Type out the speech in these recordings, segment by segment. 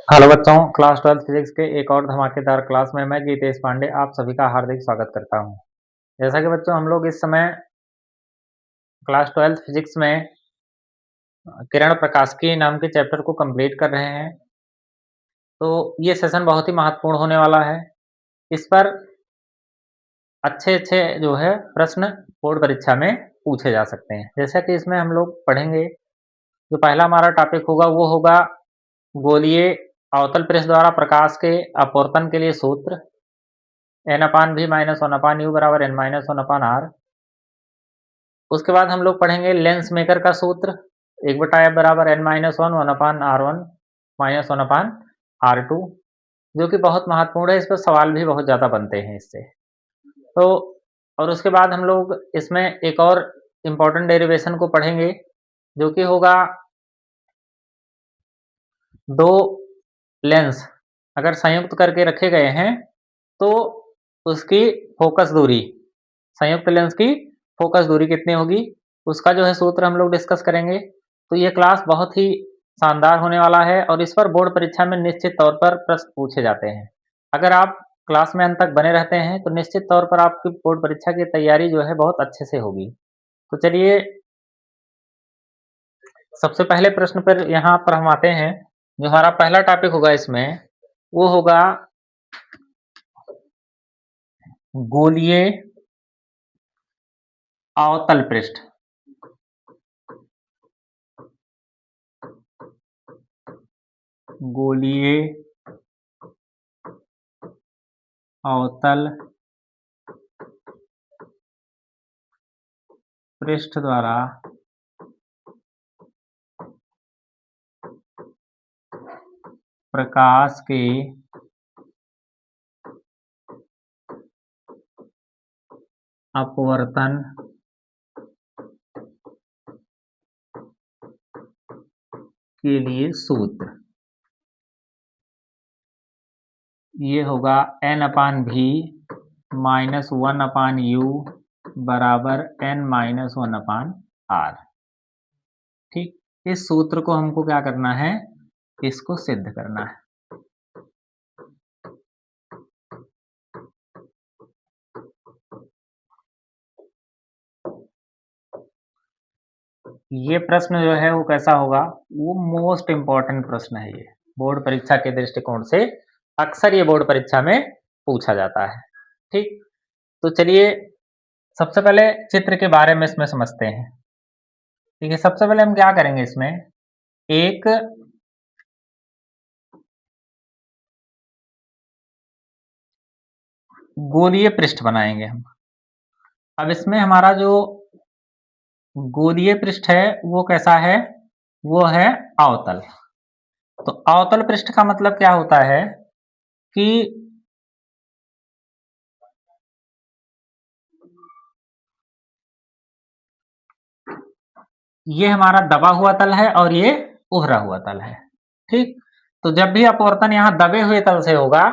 Hello बच्चों, class 12 physics के एक और धमाकेदार क्लास में मैं गीतेश पांडे आप सभी का हार्दिक स्वागत करता हूं। जैसा कि बच्चों हम लोग इस समय क्लास 12 फिजिक्स में किरण प्रकाशिकी नाम के चैप्टर को कंप्लीट कर रहे हैं। तो ये सेशन बहुत ही महत्वपूर्ण होने वाला है। इस पर अच्छे-अच्छे जो है प्रश्न बोर्ड परीक्षा में पूछे जा सकते हैं। जैसा कि इसमें हम लोग पढ़ेंगे, जो पहला हमारा टॉपिक होगा वो होगा गोलीय अवतल पृष्ठ द्वारा प्रकाश के अपवर्तन के लिए सूत्र n/v - 1/u बराबर n-1/r। उसके बाद हम लोग पढ़ेंगे लेंस मेकर का सूत्र 1/f बराबर n-1 1/r1 - 1/r2, जो कि बहुत महत्वपूर्ण है। इस पर सवाल भी बहुत ज़्यादा बनते हैं इससे। तो और उसके बाद हम लोग इसमें एक और इम्पोर्टेंट डेरिवेशन को पढ़ेंगे, जो कि होगा दो लेंस अगर संयुक्त करके रखे गए हैं तो उसकी फोकस दूरी, संयुक्त लेंस की फोकस दूरी कितनी होगी, उसका जो है सूत्र हम लोग डिस्कस करेंगे। तो ये क्लास बहुत ही शानदार होने वाला है और इस पर बोर्ड परीक्षा में निश्चित तौर पर प्रश्न पूछे जाते हैं। अगर आप क्लास में अंत तक बने रहते हैं तो निश्चित तौर पर आपकी बोर्ड परीक्षा की तैयारी जो है बहुत अच्छे से होगी। तो चलिए सबसे पहले प्रश्न पर यहाँ पर हम आते हैं। जो हमारा पहला टॉपिक होगा इसमें वो होगा गोलीय अवतल पृष्ठ। गोलीय अवतल पृष्ठ द्वारा प्रकाश के अपवर्तन के लिए सूत्र ये होगा n/v - 1/u बराबर n-1/r। ठीक, इस सूत्र को हमको क्या करना है, इसको सिद्ध करना है। ये प्रश्न जो है वो कैसा होगा, वो मोस्ट इम्पॉर्टेंट प्रश्न है। ये बोर्ड परीक्षा के दृष्टिकोण से अक्सर ये बोर्ड परीक्षा में पूछा जाता है। ठीक, तो चलिए सबसे पहले चित्र के बारे में इसमें समझते हैं। ठीक है, सबसे पहले हम क्या करेंगे, इसमें एक गोलीय पृष्ठ बनाएंगे हम। अब इसमें हमारा जो गोलीय पृष्ठ है वो कैसा है, वो है अवतल। तो अवतल पृष्ठ का मतलब क्या होता है कि ये हमारा दबा हुआ तल है और ये उभरा हुआ तल है। ठीक, तो जब भी अपवर्तन यहाँ दबे हुए तल से होगा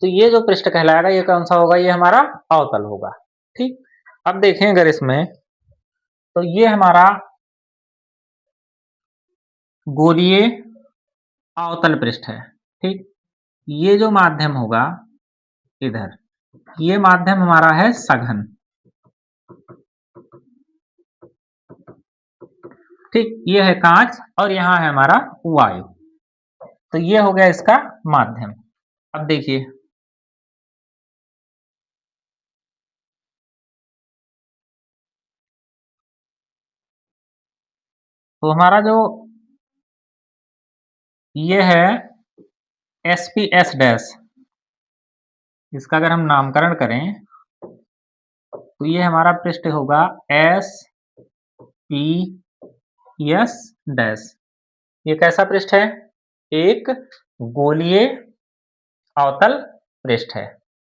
तो ये जो पृष्ठ कहलाएगा ये कौन सा होगा, ये हमारा अवतल होगा। ठीक, अब देखें अगर इसमें तो ये हमारा गोलीय अवतल पृष्ठ है। ठीक, ये जो माध्यम होगा इधर, ये माध्यम हमारा है सघन। ठीक, ये है कांच और यहाँ है हमारा वायु। तो ये हो गया इसका माध्यम। अब देखिए तो हमारा जो ये है SPS डैश, इसका अगर हम नामकरण करें तो ये हमारा पृष्ठ होगा SPS डैश। ये कैसा पृष्ठ है, एक गोलीय अवतल पृष्ठ है।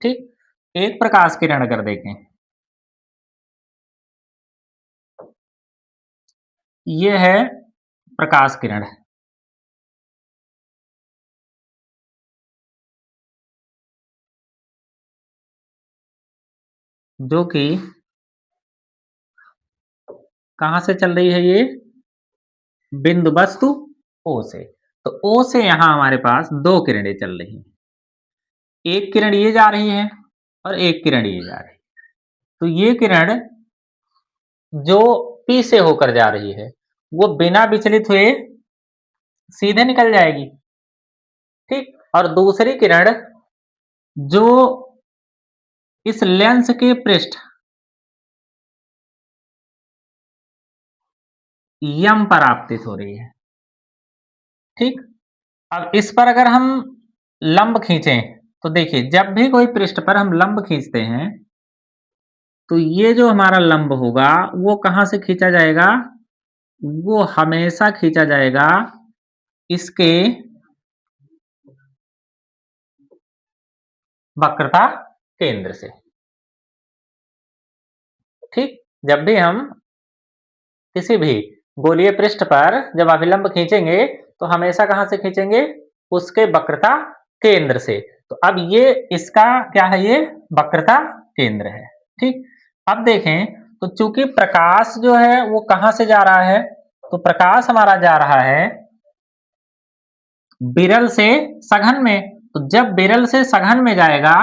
ठीक, एक प्रकाश किरण अगर देखें, ये है प्रकाश किरण, जो कि कहां से चल रही है, ये बिंदु वस्तु O से। तो O से यहाँ हमारे पास 2 किरणें चल रही हैं। एक किरण ये जा रही है और एक किरण ये जा रही है। तो ये किरण जो P से होकर जा रही है, वो बिना विचलित हुए सीधे निकल जाएगी, ठीक? और दूसरी किरण जो इस लेंस के पृष्ठ यम पर आपतित हो रही है, ठीक? अब इस पर अगर हम लंब खींचें, तो देखिए जब भी कोई पृष्ठ पर हम लंब खींचते हैं, तो ये जो हमारा लंब होगा, वो कहाँ से खींचा जाएगा? वो हमेशा खींचा जाएगा इसके वक्रता केंद्र से, ठीक? जब भी हम किसी भी गोलीय पृष्ठ पर जब अभिलंब खींचेंगे, तो हमेशा कहाँ से खींचेंगे? उसके वक्रता केंद्र से। तो अब ये इसका क्या है? ये वक्रता केंद्र है, ठीक? अब देखें, तो चूंकि प्रकाश जो है वो कहाँ से जा रहा है? तो प्रकाश हमारा जा रहा है विरल से सघन में। तो जब विरल से सघन में जाएगा,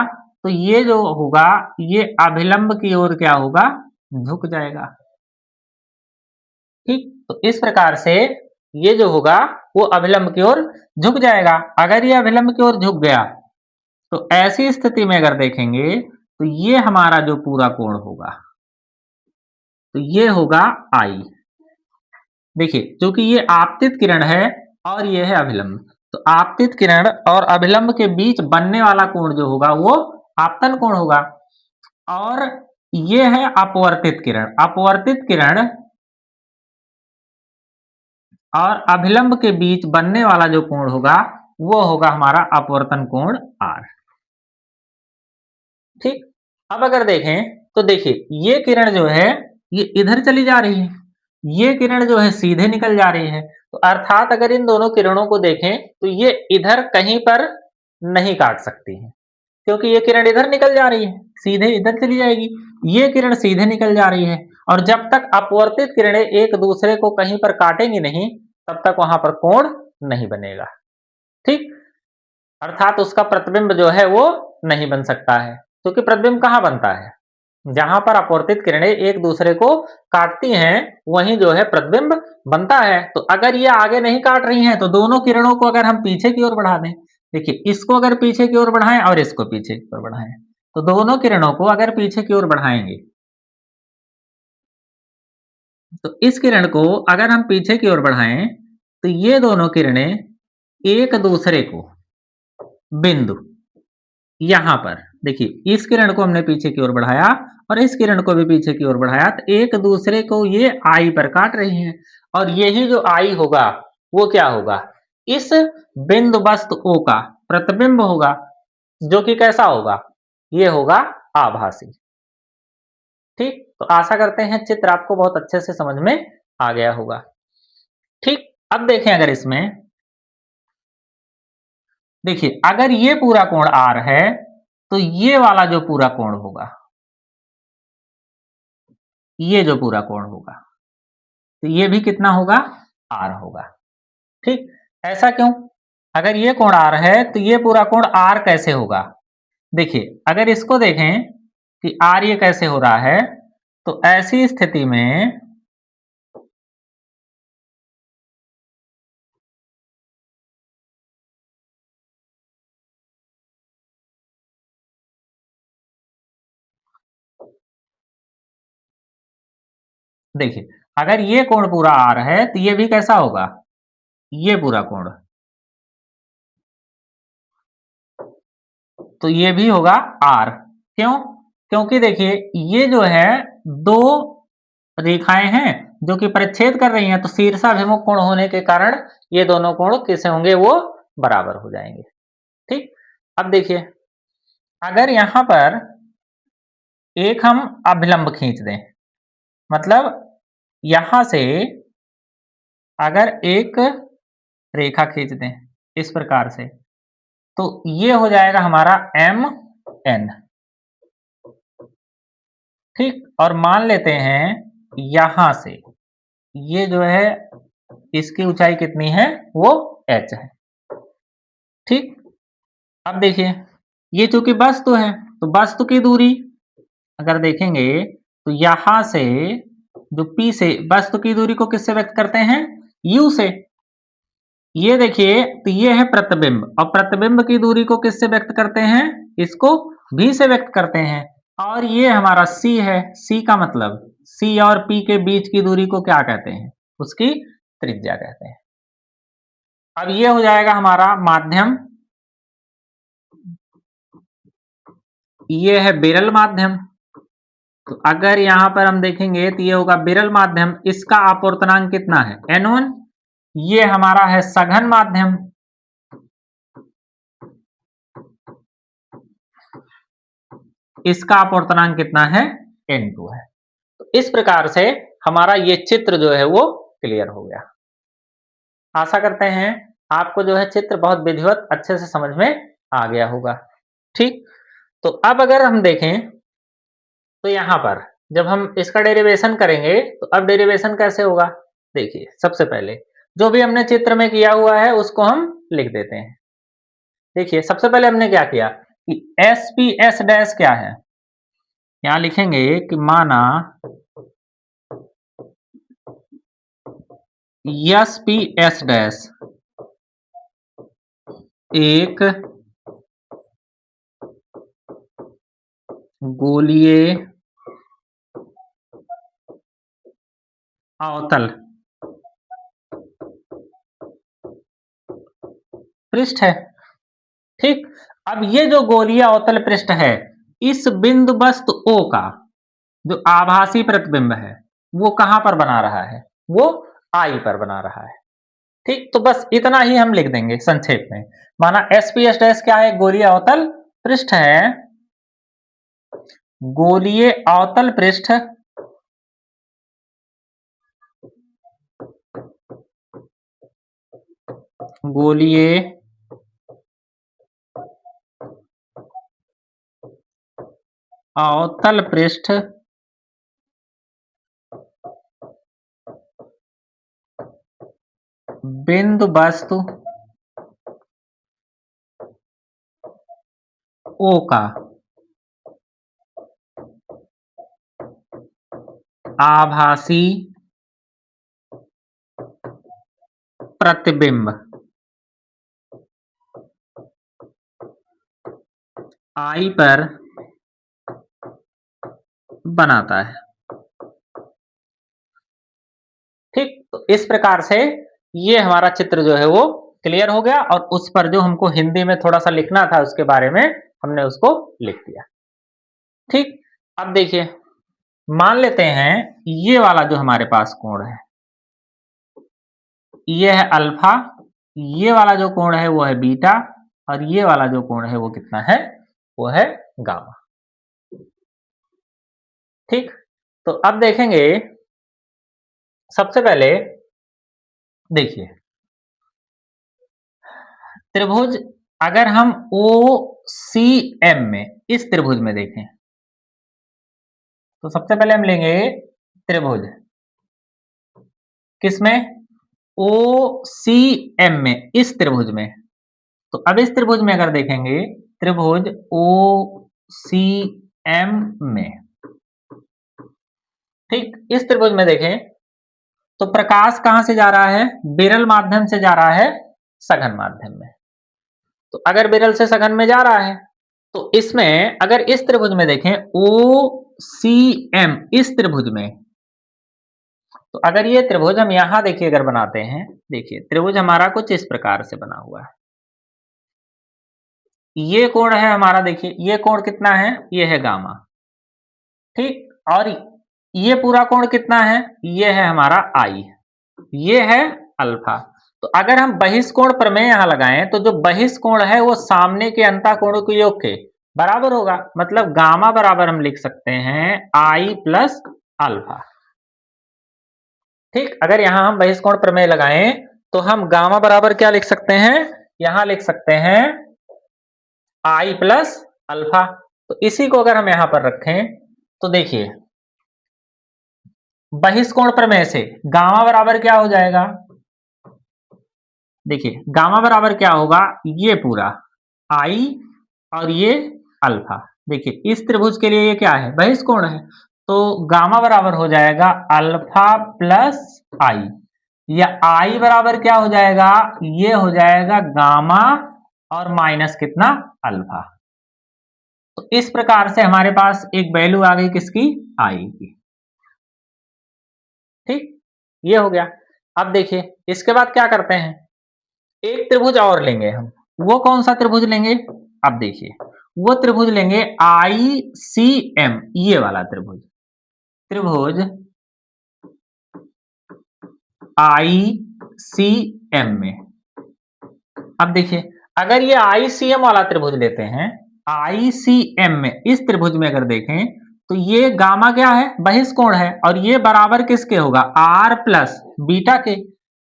तो ये जो होगा, ये अभिलंब की ओर क्या होगा? झुक जाएगा, ठीक? तो इस प्रकार से ये जो होगा, वो अभिलंब की ओर झुक जाएगा। अगर ये अभिलंब की ओर झुक गया, तो ऐसी स्थिति में अगर देखेंगे, तो ये हमारा जो पूरा कोण होगा, तो ये होगा I। देखिए, क्योंकि ये आपतित किरण है और ये है अभिलंब, तो आपतित किरण और अभिलंब के बीच बनने वाला कोण जो होगा, वो आपतन कोण होगा। और ये है अपवर्तित किरण। अपवर्तित किरण और अभिलंब के बीच बनने वाला जो कोण होगा, वो होगा हमारा अपवर्तन कोण R, ठीक? अब अगर देखें, तो देखिए ये किरण जो है, ये इधर चली जा रही है, ये किरण जो है सीधे निकल जा रही है। तो अर्थात अगर इन दोनों किरणों को देखें, तो ये इधर कहीं पर नहीं काट सकती है, क्योंकि ये किरण इधर निकल जा रही है, सीधे इधर चली जाएगी। ये किरण सीधे निकल जा रही है, और जब तक अपवर्तित किरणें एक दूसरे को कहीं पर काटेंगी नहीं, तब तक वहां पर कोण नहीं बनेगा, ठीक? अर्थात उसका प्रतिबिंब जो है वो नहीं बन सकता है, क्योंकि प्रतिबिंब कहाँ बनता है? जहां पर अपवर्तित किरणें एक दूसरे को काटती हैं, वहीं जो है प्रतिबिंब बनता है। तो अगर ये आगे नहीं काट रही हैं, तो दोनों किरणों को अगर हम पीछे की ओर बढ़ा दें, देखिए इसको अगर पीछे की ओर बढ़ाएं और इसको पीछे की ओर बढ़ाएं, तो दोनों किरणों को अगर पीछे की ओर बढ़ाएंगे, तो इस किरण को अगर हम पीछे की ओर बढ़ाएं, तो ये दोनों किरणें एक दूसरे को बिंदु यहां पर, देखिए इस किरण को हमने पीछे की ओर बढ़ाया और इस किरण को भी पीछे की ओर बढ़ाया, तो एक दूसरे को ये I पर काट रही हैं, और यही जो I होगा, वो क्या होगा? इस बिंदु वस्तु O का प्रतिबिंब होगा, जो कि कैसा होगा? ये होगा आभासी, ठीक? तो आशा करते हैं चित्र आपको बहुत अच्छे से समझ में आ गया होगा, ठीक? अब देखें, अगर इसमें देखिए, अगर ये पूरा कोण R है, तो ये वाला जो पूरा कोण होगा, ये जो पूरा कोण होगा, तो ये भी कितना होगा? R होगा, ठीक? ऐसा क्यों? अगर ये कोण R है, तो ये पूरा कोण R कैसे होगा? देखिए, अगर इसको देखें कि R ये कैसे हो रहा है, तो ऐसी स्थिति में देखिए, अगर ये कोण पूरा R है, तो ये भी कैसा होगा? ये पूरा कोण, तो ये भी होगा R। क्यों? क्योंकि देखिए ये जो है दो रेखाएं हैं जो कि परिच्छेद कर रही हैं, तो शीर्षाभिमुख कोण होने के कारण ये दोनों कोण कैसे होंगे? वो बराबर हो जाएंगे, ठीक? अब देखिए, अगर यहां पर एक हम अभिलंब खींच दें, मतलब यहां से अगर एक रेखा खींच दें इस प्रकार से, तो ये हो जाएगा हमारा MN, ठीक? और मान लेते हैं यहां से ये जो है, इसकी ऊंचाई कितनी है? वो H है। ठीक। अब देखिए, ये चूंकि वस्तु है तो वस्तु की दूरी अगर देखेंगे तो यहां से जो P से वस्तु की दूरी को किससे व्यक्त करते हैं? U से। ये देखिए तो ये है प्रतिबिंब और प्रतिबिंब की दूरी को किससे व्यक्त करते हैं? इसको V से व्यक्त करते हैं। और ये हमारा C है। C का मतलब C और P के बीच की दूरी को क्या कहते हैं? उसकी त्रिज्या कहते हैं। अब ये हो जाएगा हमारा माध्यम, ये है विरल माध्यम। तो अगर यहां पर हम देखेंगे तो ये होगा विरल माध्यम, इसका आवर्तनांक कितना है? N1। ये हमारा है सघन माध्यम, इसका आवर्तनांक कितना है? N2 है। तो इस प्रकार से हमारा ये चित्र जो है वो क्लियर हो गया। आशा करते हैं आपको जो है चित्र बहुत विधिवत अच्छे से समझ में आ गया होगा। ठीक। तो अब अगर हम देखें तो यहां पर जब हम इसका डेरिवेशन करेंगे तो अब डेरिवेशन कैसे होगा? देखिए सबसे पहले जो भी हमने चित्र में किया हुआ है उसको हम लिख देते हैं। देखिए सबसे पहले हमने क्या किया कि एस पी एस डैश क्या है? यहां लिखेंगे कि माना एस पी एस डैश एक गोलीय अवतल पृष्ठ है। ठीक। अब ये जो गोलीय अवतल पृष्ठ है, इस बिंदु वस्तु O का जो आभासी प्रतिबिंब है वो कहां पर बना रहा है? वो I पर बना रहा है। ठीक। तो बस इतना ही हम लिख देंगे संक्षेप में। माना एस पी एस डैश क्या है? गोलीय अवतल पृष्ठ है। गोलीय अवतल पृष्ठ गोलीय अवतल पृष्ठ बिंदु वस्तु O का आभासी प्रतिबिंब I पर बनाता है। ठीक। तो इस प्रकार से ये हमारा चित्र जो है वो क्लियर हो गया और उस पर जो हमको हिंदी में थोड़ा सा लिखना था उसके बारे में हमने उसको लिख दिया। ठीक। अब देखिए मान लेते हैं ये वाला जो हमारे पास कोण है ये है अल्फा, ये वाला जो कोण है वो है बीटा और ये वाला जो कोण है वो कितना है? वो है गामा। ठीक। तो अब देखेंगे सबसे पहले देखिए त्रिभुज अगर हम ओ सी एम में इस त्रिभुज में देखें तो सबसे पहले हम लेंगे त्रिभुज किसमें? ओ सी एम में, इस त्रिभुज में। तो अब इस त्रिभुज में अगर देखेंगे त्रिभुज ओ सी एम में, ठीक, इस त्रिभुज में देखें तो प्रकाश कहां से जा रहा है? विरल माध्यम से जा रहा है सघन माध्यम में। तो अगर विरल से सघन में जा रहा है तो इसमें अगर इस त्रिभुज में देखें ओ सी एम, इस त्रिभुज में, तो अगर ये त्रिभुज हम यहां देखिए अगर बनाते हैं, देखिए त्रिभुज हमारा कुछ इस प्रकार से बना हुआ है। ये कोण है हमारा, देखिए ये कोण कितना है? ये है गामा। ठीक। और ये पूरा कोण कितना है? ये है हमारा आई, ये है अल्फा। तो अगर हम बहिष्कोण प्रमेय यहां लगाएं तो जो बहिष्कोण है वो सामने के अंतःकोणों के योग के बराबर होगा। मतलब गामा बराबर हम लिख सकते हैं आई प्लस अल्फा। ठीक। अगर यहां हम बहिष्कोण प्रमेय लगाएं तो हम गामा बराबर क्या लिख सकते हैं? यहां लिख सकते हैं आई प्लस अल्फा। तो इसी को अगर हम यहां पर रखें तो देखिए बहिष्कोण प्रमेय से गामा बराबर क्या हो जाएगा? देखिए गामा बराबर क्या होगा, ये पूरा आई और ये अल्फा। देखिए इस त्रिभुज के लिए ये क्या है, बहिष्कोण है, तो गामा बराबर हो जाएगा अल्फा प्लस आई, या आई बराबर क्या हो जाएगा, ये हो जाएगा गामा और माइनस कितना, अल्फा। तो इस प्रकार से हमारे पास एक वैल्यू आ गई किसकी, आई की। ठीक, ये हो गया। अब देखिए इसके बाद क्या करते हैं, एक त्रिभुज और लेंगे हम। वो कौन सा त्रिभुज लेंगे, अब देखिए वो त्रिभुज लेंगे आई सी एम, ये वाला त्रिभुज, त्रिभुज आई सी एम में। अब देखिए अगर ये आई सी एम वाला त्रिभुज लेते हैं, आई सी एम में इस त्रिभुज में अगर देखें तो ये गामा क्या है, बहिष्कोण है, और ये बराबर किसके होगा, आर प्लस बीटा के।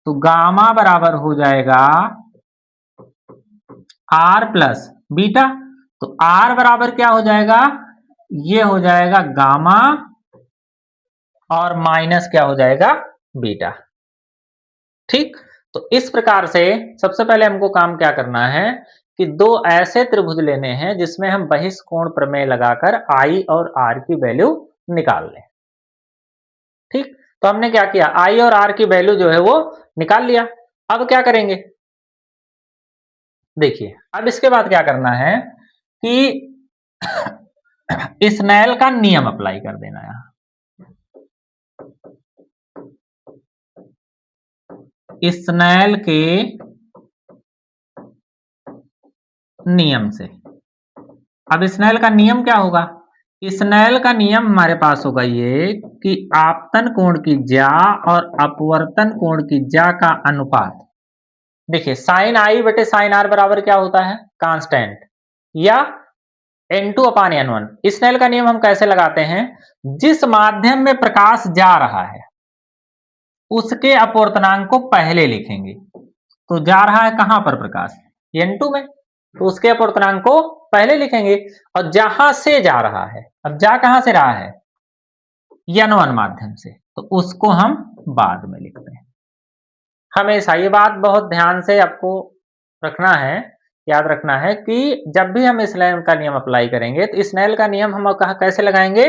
तो गामा बराबर हो जाएगा आर प्लस बीटा। तो आर बराबर क्या हो जाएगा, ये हो जाएगा गामा और माइनस क्या हो जाएगा, बीटा। ठीक, तो इस प्रकार से सबसे पहले हमको काम क्या करना है कि दो ऐसे त्रिभुज लेने हैं जिसमें हम बहिष्कोण प्रमेय लगाकर आई और आर की वैल्यू निकाल लें। ठीक, तो हमने क्या किया, आई और आर की वैल्यू जो है वो निकाल लिया। अब क्या करेंगे, देखिए अब इसके बाद क्या करना है कि स्नेल का नियम अप्लाई कर देना है। स्नेल के नियम से, अब स्नेल का नियम क्या होगा, स्नेल का नियम हमारे पास होगा ये कि आपतन कोण की ज्या और अपवर्तन कोण की ज्या का अनुपात। देखिए साइन आई बटे साइन आर बराबर क्या होता है, कांस्टेंट, या n2 अपान n1। स्नेल का नियम हम कैसे लगाते हैं, जिस माध्यम में प्रकाश जा रहा है उसके अपवर्तनांक को पहले लिखेंगे। तो जा रहा है कहां पर प्रकाश, n2 में, तो उसके अपवर्तनांक को पहले लिखेंगे। और जहां से जा रहा है, अब जा कहां से रहा है, n1 माध्यम से, तो उसको हम बाद में लिखते हैं। हमेशा ये बात बहुत ध्यान से आपको रखना है, याद रखना है कि जब भी हम स्नेल का नियम अप्लाई करेंगे तो स्नेल का नियम हम कहा कैसे लगाएंगे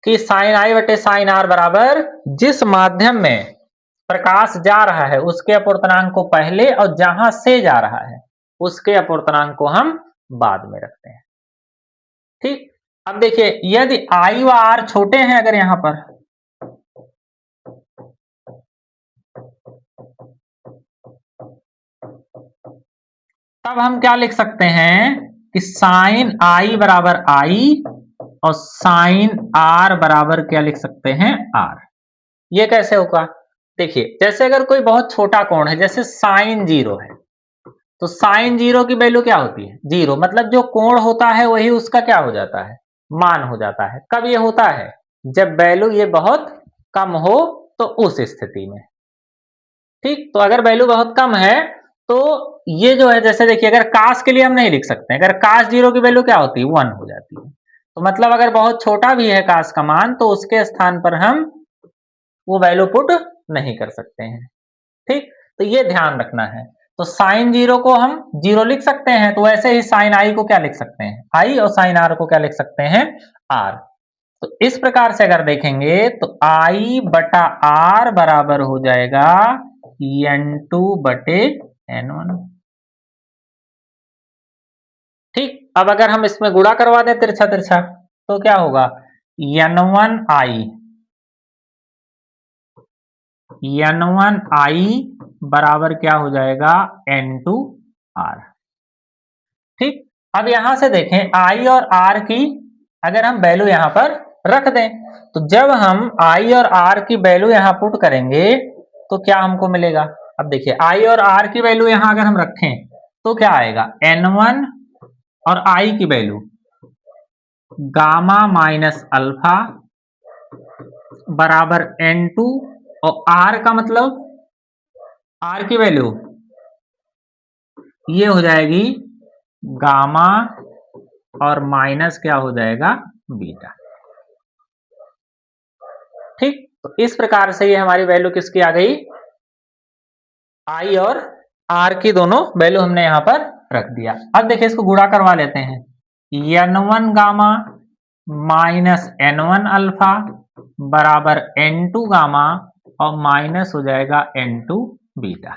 कि साइन आई बटे साइन आर बराबर जिस माध्यम में प्रकाश जा रहा है उसके अपवर्तनांक को पहले और जहां से जा रहा है उसके अपवर्तनांक को हम बाद में रखते हैं। ठीक, अब देखिए यदि आई व आर छोटे हैं अगर यहां पर, तब हम क्या लिख सकते हैं कि साइन आई बराबर आई और साइन आर बराबर क्या लिख सकते हैं, आर। ये कैसे होगा, देखिए जैसे अगर कोई बहुत छोटा कोण है, जैसे साइन जीरो है, तो साइन जीरो की वैल्यू क्या होती है, जीरो, मतलब जो कोण होता है वही उसका क्या हो जाता है, मान हो जाता है। कब ये होता है, जब वैल्यू ये बहुत कम हो, तो उस स्थिति में। ठीक, तो अगर वैल्यू बहुत कम है तो ये जो है, जैसे देखिए अगर काश के लिए हम नहीं लिख सकते, अगर काश जीरो की वैल्यू क्या होती है, 1 हो जाती है। तो मतलब अगर बहुत छोटा भी है काश का मान तो उसके स्थान पर हम वो वैल्यू पुट नहीं कर सकते हैं। ठीक, तो ये ध्यान रखना है। तो साइन जीरो को हम जीरो लिख सकते हैं, तो वैसे ही साइन आई को क्या लिख सकते हैं, आई, और साइन आर को क्या लिख सकते हैं, आर। तो इस प्रकार से अगर देखेंगे तो आई बटा आर बराबर हो जाएगा n2 बटे n1। ठीक, अब अगर हम इसमें गुणा करवा दें तिरछा तिरछा तो क्या होगा, n1i बराबर क्या हो जाएगा, n2r। ठीक, अब यहां से देखें i और r की अगर हम वैल्यू यहां पर रख दें, तो जब हम i और r की वैल्यू यहां पुट करेंगे तो क्या हमको मिलेगा। अब देखिए i और r की वैल्यू यहां अगर हम रखें तो क्या आएगा, n1 और i की वैल्यू गामा माइनस अल्फा बराबर n2, और r का मतलब r की वैल्यू ये हो जाएगी गामा और माइनस क्या हो जाएगा, बीटा। ठीक, तो इस प्रकार से ये हमारी वैल्यू किसकी आ गई, आई और आर की दोनों वैल्यू हमने यहाँ पर रख दिया। अब देखिए इसको गुणा करवा लेते हैं। n1 gamma minus n1 alpha बराबर n2 गामा और माइनस हो जाएगा n2 बीटा।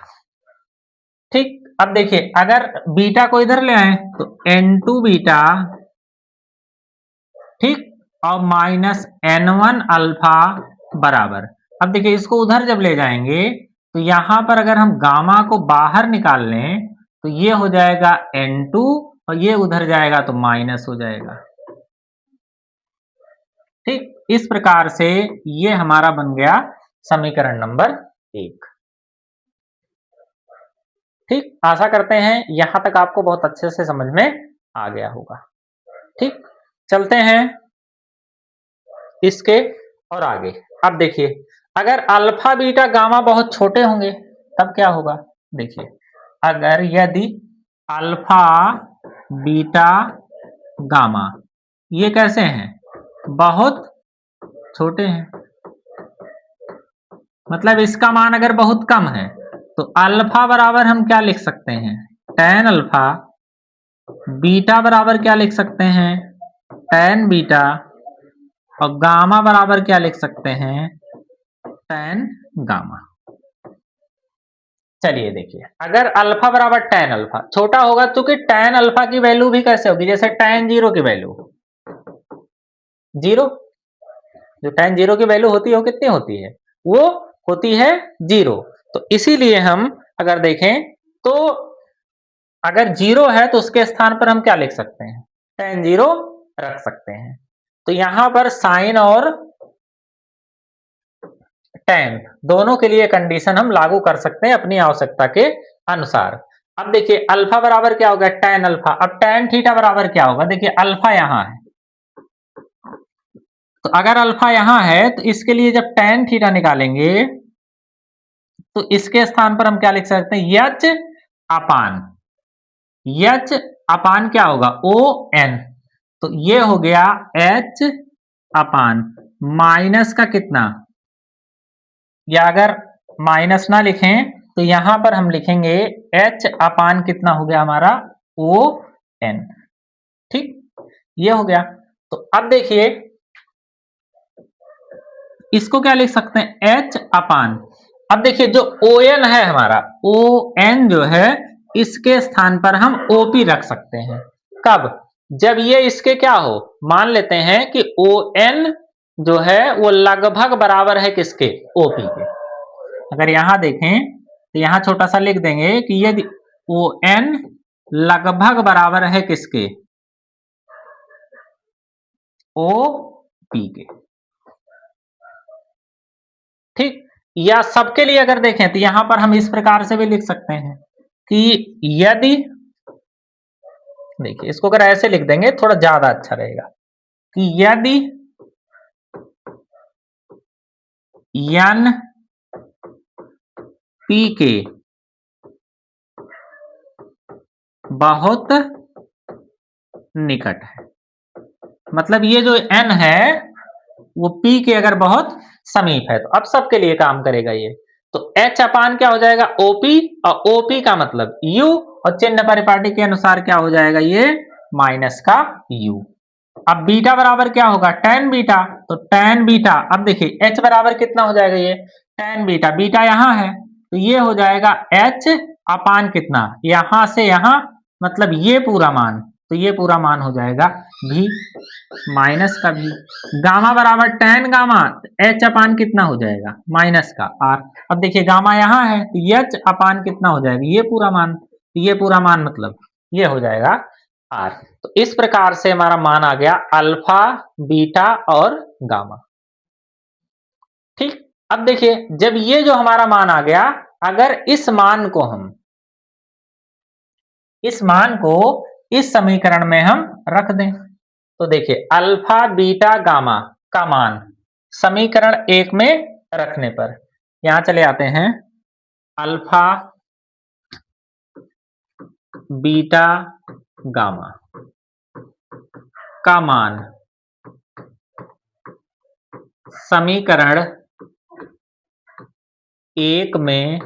ठीक, अब देखिए अगर बीटा को इधर ले आए तो n2 बीटा, ठीक, और माइनस n1 अल्फा बराबर, अब देखिए इसको उधर जब ले जाएंगे तो यहां पर अगर हम गामा को बाहर निकाल लें तो ये हो जाएगा n2 और ये उधर जाएगा तो माइनस हो जाएगा। ठीक, इस प्रकार से ये हमारा बन गया समीकरण नंबर 1। ठीक, आशा करते हैं यहां तक आपको बहुत अच्छे से समझ में आ गया होगा। ठीक, चलते हैं इसके और आगे। अब देखिए अगर अल्फा बीटा गामा बहुत छोटे होंगे तब क्या होगा। देखिए अगर यदि अल्फा बीटा गामा ये कैसे हैं, बहुत छोटे हैं, मतलब इसका मान अगर बहुत कम है तो अल्फा बराबर हम क्या लिख सकते हैं, tan अल्फा, बीटा बराबर क्या लिख सकते हैं, tan बीटा, और गामा बराबर क्या लिख सकते हैं, tan गामा। चलिए देखिए अगर अल्फा बराबर tan अल्फा छोटा होगा तो कि tan अल्फा की वैल्यू भी कैसे होगी, जैसे tan जीरो की वैल्यू जीरो, जो tan जीरो की वैल्यू होती है वो कितनी होती है, वो होती है जीरो। तो इसीलिए हम अगर देखें तो अगर जीरो है तो उसके स्थान पर हम क्या लिख सकते हैं, tan जीरो रख सकते हैं। तो यहां पर साइन और tan दोनों के लिए कंडीशन हम लागू कर सकते हैं अपनी आवश्यकता के अनुसार। अब देखिए अल्फा बराबर क्या होगा, tan अल्फा, अब tan थीटा बराबर क्या होगा, देखिए अल्फा यहां है तो अगर अल्फा यहां है तो इसके लिए जब tan थीटा निकालेंगे तो इसके स्थान पर हम क्या लिख सकते हैं, एच अपान, एच अपान क्या होगा, ओ एन, तो ये हो गया एच अपान माइनस का कितना, या अगर माइनस ना लिखें तो यहां पर हम लिखेंगे एच अपान कितना हो गया हमारा, ओ एन। ठीक, ये हो गया। तो अब देखिए इसको क्या लिख सकते हैं, एच अपान, अब देखिए जो ओ एन है हमारा, ओ एन जो है इसके स्थान पर हम ओपी रख सकते हैं। कब, जब ये इसके क्या हो, मान लेते हैं कि ओ एन जो है वो लगभग बराबर है किसके, ओपी के। अगर यहां देखें तो यहां छोटा सा लिख देंगे कि यदि ओ एन लगभग बराबर है किसके, ओ पी के। ठीक, या सबके लिए अगर देखें तो यहां पर हम इस प्रकार से भी लिख सकते हैं कि यदि, देखिए इसको अगर ऐसे लिख देंगे थोड़ा ज्यादा अच्छा रहेगा कि यदि एन पी के बहुत निकट है, मतलब ये जो n है वो p के अगर बहुत समीप है तो अब सबके लिए काम करेगा ये। तो h अपान क्या हो जाएगा, OP, और OP का मतलब u, और चिन्ह परिपाटी के अनुसार क्या हो जाएगा ये, माइनस का u। अब बीटा बराबर क्या होगा, tan बीटा, तो tan बीटा, अब देखिए h बराबर कितना हो जाएगा ये, tan बीटा, बीटा यहां है तो ये हो जाएगा h अपान कितना, यहां से यहां, मतलब ये पूरा मान, तो ये पूरा मान हो जाएगा v माइनस का v। गामा बराबर tan गामा, h अपान कितना हो जाएगा, माइनस का r। अब देखिए गामा यहां है तो h अपान कितना हो जाएगा, ये पूरा मान, तो ये पूरा मान मतलब ये हो जाएगा r। तो इस प्रकार से हमारा मान आ गया अल्फा, बीटा और गामा। ठीक, अब देखिए जब ये जो हमारा मान आ गया, अगर इस मान को इस समीकरण में हम रख दें तो देखिए अल्फा बीटा गामा का मान समीकरण 1 में रखने पर यहां चले आते हैं, अल्फा बीटा गामा का मान समीकरण 1 में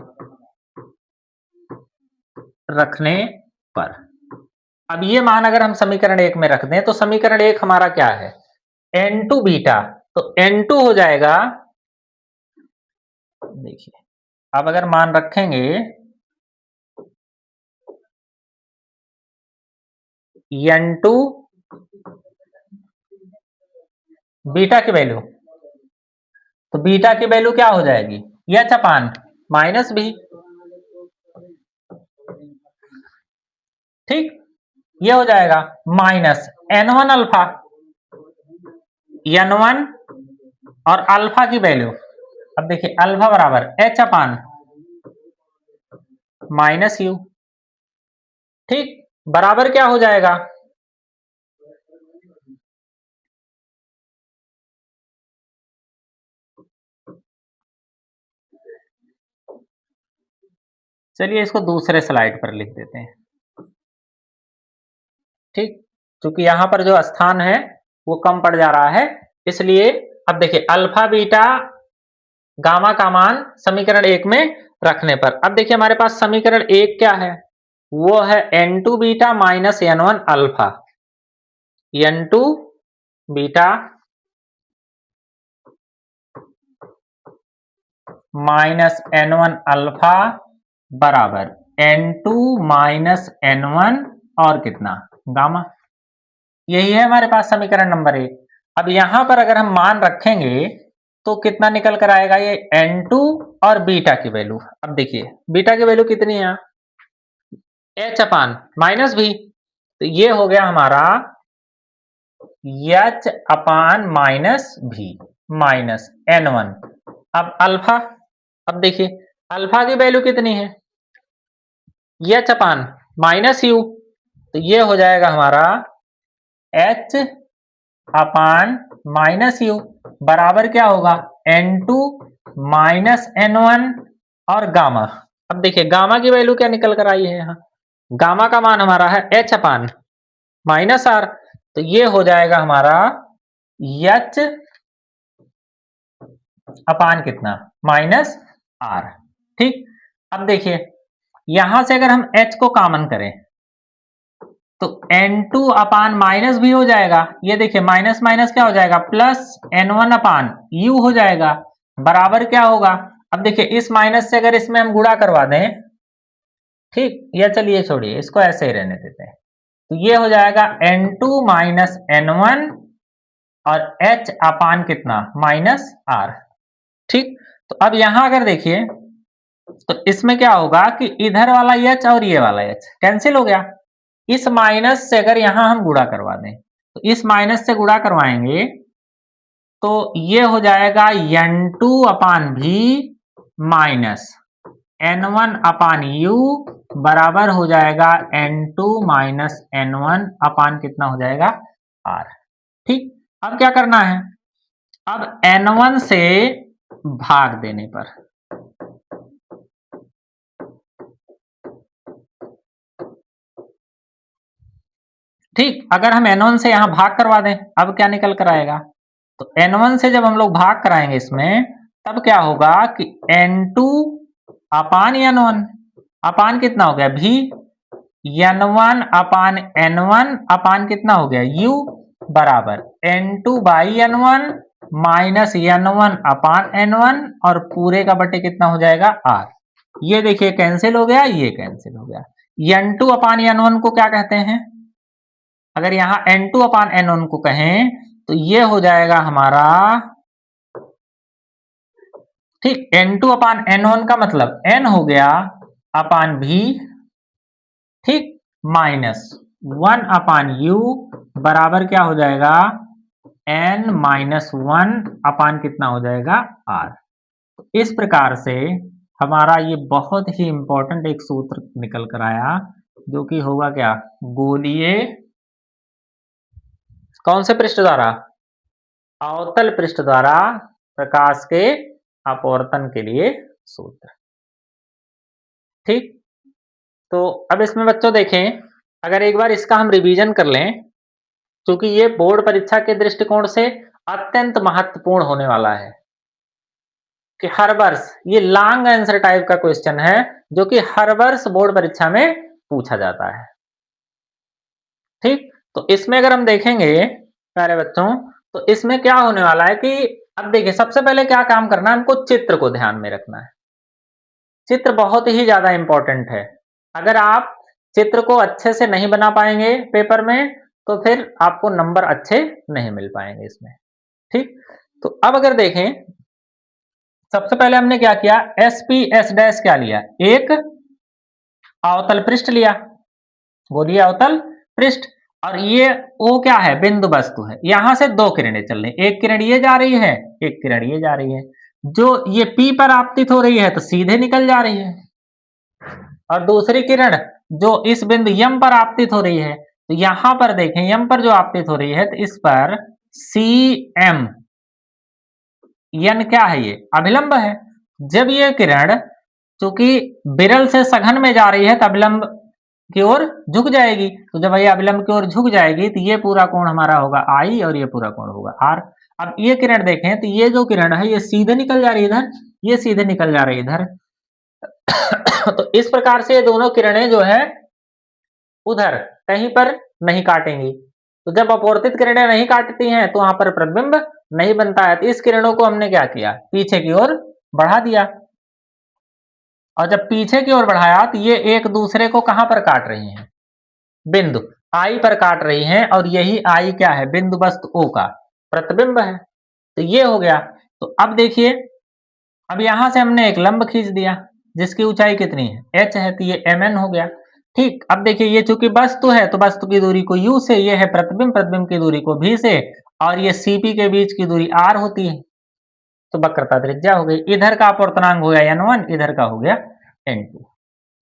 रखने पर। अब ये मान अगर हम समीकरण 1 में रख दें तो समीकरण 1 हमारा क्या है, n2 बीटा, तो n2 हो जाएगा, देखिए अब अगर मान रखेंगे n2 बीटा की वैल्यू, तो बीटा की वैल्यू क्या हो जाएगी, एच अपान माइनस भी, ठीक, ये हो जाएगा माइनस n1 अल्फा, n1 और अल्फा की वैल्यू, अब देखिए अल्फा बराबर एच अपान माइनस यू, ठीक, बराबर क्या हो जाएगा, चलिए इसको दूसरे स्लाइड पर लिख देते हैं, ठीक, क्योंकि यहां पर जो स्थान है वो कम पड़ जा रहा है, इसलिए अब देखिए अल्फा बीटा गामा का मान समीकरण 1 में रखने पर, अब देखिए हमारे पास समीकरण 1 क्या है, वो है n2 beta minus n1 alpha, n2 beta minus n1 alpha बराबर n2 माइनस n1 और कितना, गामा, यही है हमारे पास समीकरण नंबर 1। अब यहां पर अगर हम मान रखेंगे तो कितना निकल कर आएगा, ये n2 और बीटा की वैल्यू, अब देखिए बीटा की वैल्यू कितनी है, h अपान माइनस भी, तो ये हो गया हमारा h अपान माइनस भी माइनस n1, अब अल्फा, अब देखिए अल्फा की वैल्यू कितनी है, h अपान माइनस यू, तो ये हो जाएगा हमारा h अपान माइनस यू बराबर क्या होगा, n2 माइनस n1 और गामा, अब देखिए गामा की वैल्यू क्या निकल कर आई है, यहाँ गामा का मान हमारा है h अपान माइनस आर, तो ये हो जाएगा हमारा h अपान कितना माइनस आर, ठीक, अब देखिए यहां से अगर हम h को कॉमन करें तो n2 अपान माइनस भी हो जाएगा, ये देखिए माइनस माइनस क्या हो जाएगा, प्लस n1 अपान यू हो जाएगा, बराबर क्या होगा, अब देखिए इस माइनस से अगर इसमें हम गुणा करवा दें, ठीक, या चलिए छोड़िए इसको ऐसे ही रहने देते हैं, तो ये हो जाएगा n2 माइनस n1 और h अपान कितना माइनस आर, ठीक, तो अब यहां अगर देखिए तो इसमें क्या होगा कि इधर वाला h और ये वाला h कैंसिल हो गया, इस माइनस से अगर यहां हम गुणा करवा दें तो इस माइनस से गुणा करवाएंगे तो ये हो जाएगा n2 अपान भी माइनस n1 अपान यू बराबर हो जाएगा n2 माइनस n1 अपान कितना हो जाएगा r, ठीक, अब क्या करना है, अब n1 से भाग देने पर, ठीक, अगर हम n1 से यहां भाग करवा दें अब क्या निकल कर आएगा, तो n1 से जब हम लोग भाग कराएंगे इसमें तब क्या होगा कि n2 अपान n1 अपान कितना हो गया भी, n1 अपान n1 अपान कितना हो गया u बराबर n2 by n1 minus n1 upon n1 और पूरे का बटे कितना हो जाएगा r, ये देखिए कैंसिल हो गया, ये कैंसिल हो गया, n2 अपान n1 को क्या कहते हैं, अगर यहां n2 अपान n1 को कहें तो ये हो जाएगा हमारा, ठीक, n2 अपान n1 का मतलब n हो गया अपान भी, ठीक, माइनस 1 अपान यू बराबर क्या हो जाएगा n माइनस 1 अपान कितना हो जाएगा r, इस प्रकार से हमारा ये बहुत ही इंपॉर्टेंट एक सूत्र निकल कर आया जो कि होगा क्या, गोलीय कौन से पृष्ठ द्वारा, अवतल पृष्ठ द्वारा प्रकाश के अपवर्तन के लिए सूत्र, ठीक, तो अब इसमें बच्चों देखें अगर एक बार इसका हम रिवीजन कर लें क्योंकि ये बोर्ड परीक्षा के दृष्टिकोण से अत्यंत महत्वपूर्ण होने वाला है कि हर वर्ष ये लॉन्ग आंसर टाइप का क्वेश्चन है जो कि हर वर्ष बोर्ड परीक्षा में पूछा जाता है। ठीक? तो इसमें अगर हम देखेंगे प्यारे बच्चों, तो इसमें क्या होने वाला है कि अब देखिए सबसे पहले क्या काम करना है, हमको चित्र को ध्यान में रखना है। चित्र बहुत ही ज़्यादा इम्पोर्टेंट है। अगर आप चित्र को अच्छे से नहीं बना पाएँगे पेपर में, तो फिर आपको नंबर अच्छे नहीं मिल पाएँगे इसमें, ठीक? तो अब अगर देखें, सबसे पहले हमने क्या किया, एसपी एस डैश क्या लिया? एक अवतल पृष्ठ लिया, गोलीय अवतल पृष्ठ, और ये ओ क्या है? बिंदु वस्तु है। यहाँ से 2 किरणें चल रही हैं, एक किरण ये जा रही है, एक किरण ये जा रही है। जो ये P पर आपतित हो रही है, तो सीधे निकल जा रही है। और दूसरी किरण जो इस बिंदु यम पर आपतित हो रही है, तो यहां पर देखें यम पर जो आपतित हो रही है, तो इस पर CM यन क्या है? ये अभिलंब है। जब ये किरण चूंकि विरल से सघन में जा रही है, तो अभिलंब की ओर झुक जाएगी। तो जब ये अभिलंब की ओर झुक जाएगी, तो ये पूरा कोण हमारा होगा I और ये पूरा कोण होगा R। अब ये किरण देखें, तो ये जो किरण है ये सीधे निकल जा रही है इधर, ये सीधे निकल जा रही है इधर। तो इस प्रकार से ये दोनों किरणें जो है उधर कहीं पर नहीं काटेंगी। तो जब अपवर्तित किरणें नहीं काटती हैं, तो वहां पर प्रतिबिंब नहीं बनता है। तो इस किरणों को हमने क्या किया? पीछे की ओर बढ़ा दिया। और जब पीछे की ओर बढ़ाया, तो ये एक दूसरे को कहां पर काट रही हैं? बिंदु I पर काट रही हैं, और यही I क्या है? बिंदु वस्तु O का प्रतिबिंब है। तो ये हो गया। तो अब देखिए, अब यहां से हमने एक लंब खींच दिया, जिसकी ऊंचाई कितनी है? H है, तो ये Mn हो गया। ठीक, अब देखिए ये चूंकि वस्तु है, तो वस्तु की दूरी को U से, ये है प्रतिबिंब, प्रतिबिंब की दूरी को V से, और ये CP के बीच की दूरी R होती है। तो वक्रता त्रिज्या हो गई। इधर का अपवर्तनांक हो गया N1, इधर का हो गया N2।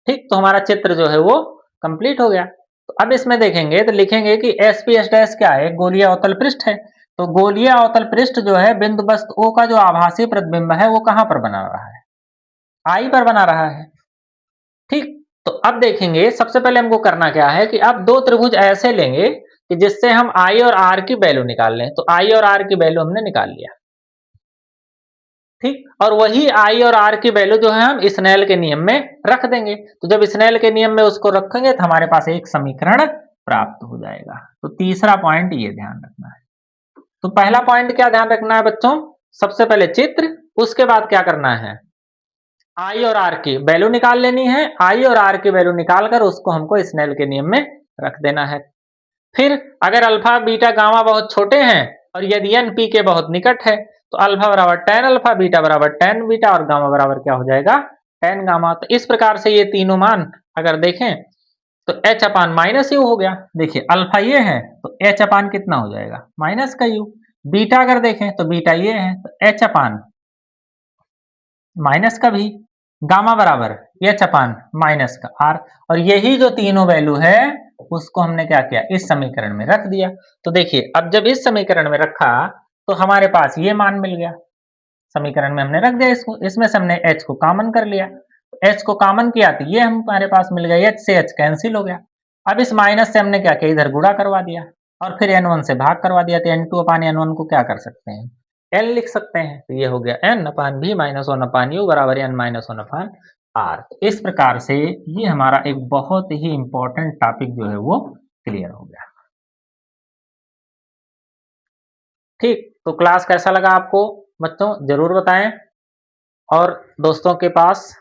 ठीक, तो हमारा चित्र जो है वो कंप्लीट हो गया। तो अब इसमें देखेंगे तो लिखेंगे कि एसपी एस डैश क्या है? गोलीय अवतल पृष्ठ है। तो गोलीय अवतल पृष्ठ जो है बिंदु वस्तु O का जो आभासी प्रतिबिंब है वो कहां पर बना रहा है? I पर बना रहा है। ठीक, तो अब देखेंगे सबसे पहले हमको करना क्या है कि अब दो त्रिभुज ऐसे लेंगे कि जिससे हम I और R की वैल्यू निकाल लें। तो I और R की वैल्यू हमने निकाल लिया। ठीक, और वही I और R की वैल्यू जो है हम स्नेल के नियम में रख देंगे। तो जब स्नेल के नियम में उसको रखेंगे, तो हमारे पास एक समीकरण प्राप्त हो जाएगा। तो तीसरा पॉइंट ये ध्यान रखना है। तो पहला पॉइंट क्या ध्यान रखना है बच्चों? सबसे पहले चित्र, उसके बाद क्या करना है? I और R की वैल्यू निकाल लेनी है। I और R की वैल्यू निकालकर उसको हमको स्नेल के नियम में रख देना है। फिर अगर अल्फा बीटा गामा बहुत छोटे हैं, और यदि n p के बहुत निकट है, तो अल्फा बराबर tan अल्फा, बीटा बराबर tan बीटा, और गामा बराबर क्या हो जाएगा? tan gamma. तो इस प्रकार से ये तीनों मान अगर देखें, तो h अपान माइनस यू हो गया। देखिए अल्फा ये है, तो h अपान कितना हो जाएगा? माइनस का u। बीटा अगर देखें, तो बीटा ये है, तो h अपान माइनस का भी। गामा बराबर h अपान माइनस का r। और यही जो तीनों वैल्यू है उसको हमने क्या किया? इस समीकरण में रख दिया। तो देखिए अब जब इस समीकरण में रखा, तो हमारे पास ये मान मिल गया। समीकरण में हमने रख दिया इसको, इसमें से हमने h को कॉमन कर लिया। h को कॉमन किया, तो ये हमारे पास मिल गया, h से h कैंसिल हो गया। अब इस माइनस से हमने क्या किया? इधर गुणा करवा दिया, और फिर n1 से भाग करवा दिया। तो n2 अपान n1 को क्या कर सकते हैं? n लिख सकते हैं। तो ये हो गया n upon v minus one upon U बराबर n minus one upon R. इस प्रकार से ये हमारा एक बहुत ही इंपॉर्टेंट टॉपिक जो है वो क्लियर हो गया। ठीक, तो क्लास कैसा लगा आपको बच्चों? जरूर बताएं, और दोस्तों के पास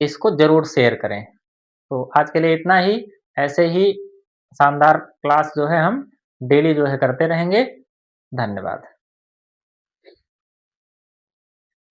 इसको जरूर शेयर करें। तो आज के लिए इतना ही। ऐसे ही शानदार क्लास जो है हम डेली जो है करते रहेंगे। धन्यवाद।